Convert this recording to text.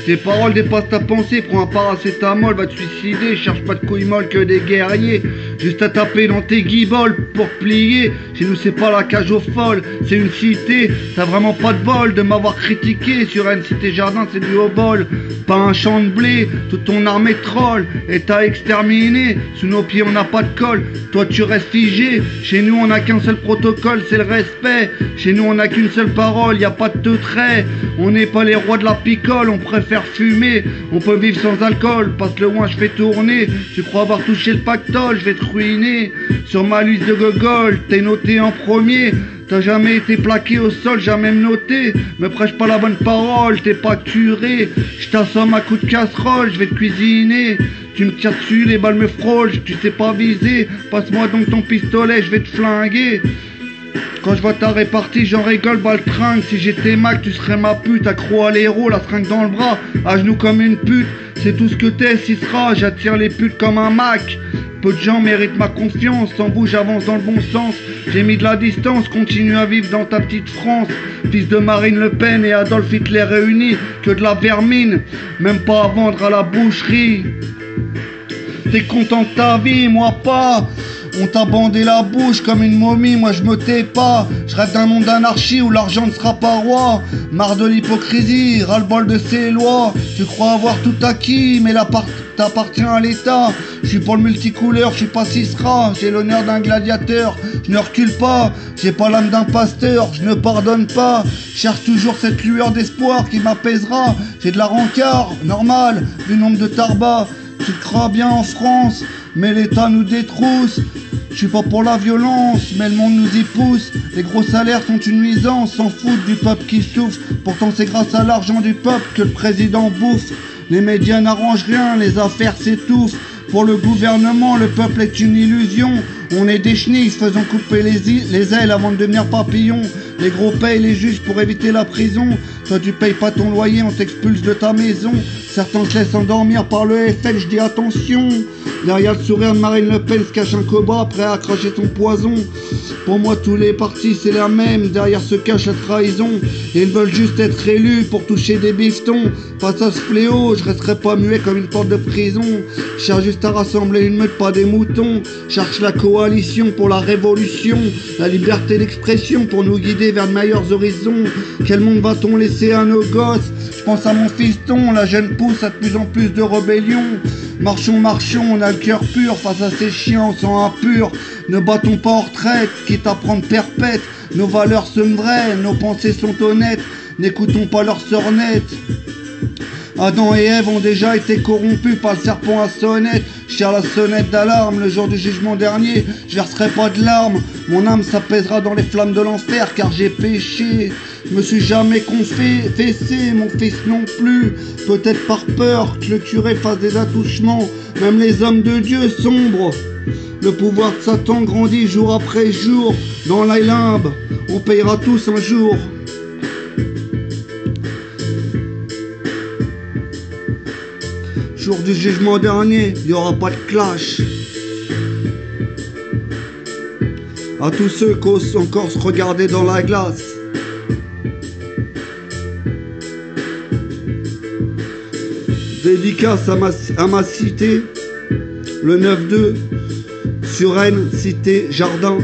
Tes paroles dépassent ta pensée, prends un paracétamol, va te suicider, cherche pas de couilles molles que des guerriers. Juste à taper dans tes guiboles pour plier. Chez nous c'est pas la cage aux folles, c'est une cité. T'as vraiment pas de bol de m'avoir critiqué. Sur une cité jardin c'est du haut bol. Pas un champ de blé, toute ton armée troll et t'as exterminé. Sous nos pieds on n'a pas de colle, toi tu restes figé. Chez nous on a qu'un seul protocole, c'est le respect. Chez nous on a qu'une seule parole, y a pas de trait. On n'est pas les rois de la picole, on préfère fumer. On peut vivre sans alcool, passe le loin je fais tourner. Tu crois avoir touché le pactole, je vais te ruiner. Sur ma liste de Gogol, t'es noté en premier. T'as jamais été plaqué au sol, jamais me noté. Me prêche pas la bonne parole, t'es pas curé. Je t'assomme à coups de casserole, je vais te cuisiner. Tu me tires dessus, les balles me frôlent, tu sais pas viser. Passe-moi donc ton pistolet, je vais te flinguer. Quand je vois ta répartie, j'en rigole, baltringue. Si j'étais Mac, tu serais ma pute. Accro à l'héros, la seringue dans le bras, à genoux comme une pute. C'est tout ce que t'es, si sera. J'attire les putes comme un Mac. Peu de gens méritent ma confiance. Sans bout, j'avance dans le bon sens. J'ai mis de la distance, continue à vivre dans ta petite France. Fils de Marine Le Pen et Adolf Hitler réunis. Que de la vermine, même pas à vendre à la boucherie. T'es content de ta vie, moi pas. On t'a bandé la bouche comme une momie, moi je me tais pas. Je rêve d'un monde d'anarchie où l'argent ne sera pas roi. Marre de l'hypocrisie, ras-le-bol de ces lois. Tu crois avoir tout acquis, mais t'appartiens à l'État. Je suis pour le multicouleur, je suis pas Cicera. J'ai l'honneur d'un gladiateur, je ne recule pas. J'ai pas l'âme d'un pasteur, je ne pardonne pas. Cherche toujours cette lueur d'espoir qui m'apaisera. J'ai de la rancœur, normal, du nombre de tarbas. Tu te crois bien en France, mais l'État nous détrousse. Je suis pas pour la violence, mais le monde nous y pousse. Les gros salaires sont une nuisance, s'en foutent du peuple qui souffre. Pourtant c'est grâce à l'argent du peuple que le président bouffe. Les médias n'arrangent rien, les affaires s'étouffent. Pour le gouvernement, le peuple est une illusion. On est des chenilles, faisant couper les ailes avant de devenir papillons. Les gros payent les juges pour éviter la prison. Toi tu payes pas ton loyer, on t'expulse de ta maison. Certains se laissent endormir par le FN, je dis attention. Derrière le sourire de Marine Le Pen se cache un cobra prêt à cracher son poison. Pour moi tous les partis c'est la même, derrière se cache la trahison. Et ils veulent juste être élus pour toucher des bifetons. Face à ce fléau, je resterai pas muet comme une porte de prison. Je cherche juste à rassembler une meute, pas des moutons. Cherche la coalition pour la révolution, la liberté d'expression pour nous guider vers de meilleurs horizons. Quel monde va-t-on laisser à nos gosses? Je pense à mon fiston, la jeune pousse à de plus en plus de rébellion. Marchons, marchons, on a le cœur pur face à ces chiens au sang impur. Ne battons pas en retraite, quitte à prendre perpète. Nos valeurs sont vraies, nos pensées sont honnêtes. N'écoutons pas leurs sornettes. Adam et Ève ont déjà été corrompus par le serpent à sonnette. Je tire la sonnette d'alarme, le jour du jugement dernier, je verserai pas de larmes. Mon âme s'apaisera dans les flammes de l'enfer car j'ai péché. Je me suis jamais confessé, mon fils non plus. Peut-être par peur que le curé fasse des attouchements. Même les hommes de Dieu sombrent. Le pouvoir de Satan grandit jour après jour. Dans la limbe, on payera tous un jour. Jour du jugement dernier, il n'y aura pas de clash. À tous ceux qui osent encore se regarder dans la glace. Dédicace à ma cité, le 9-2, Suresnes, cité Jardin.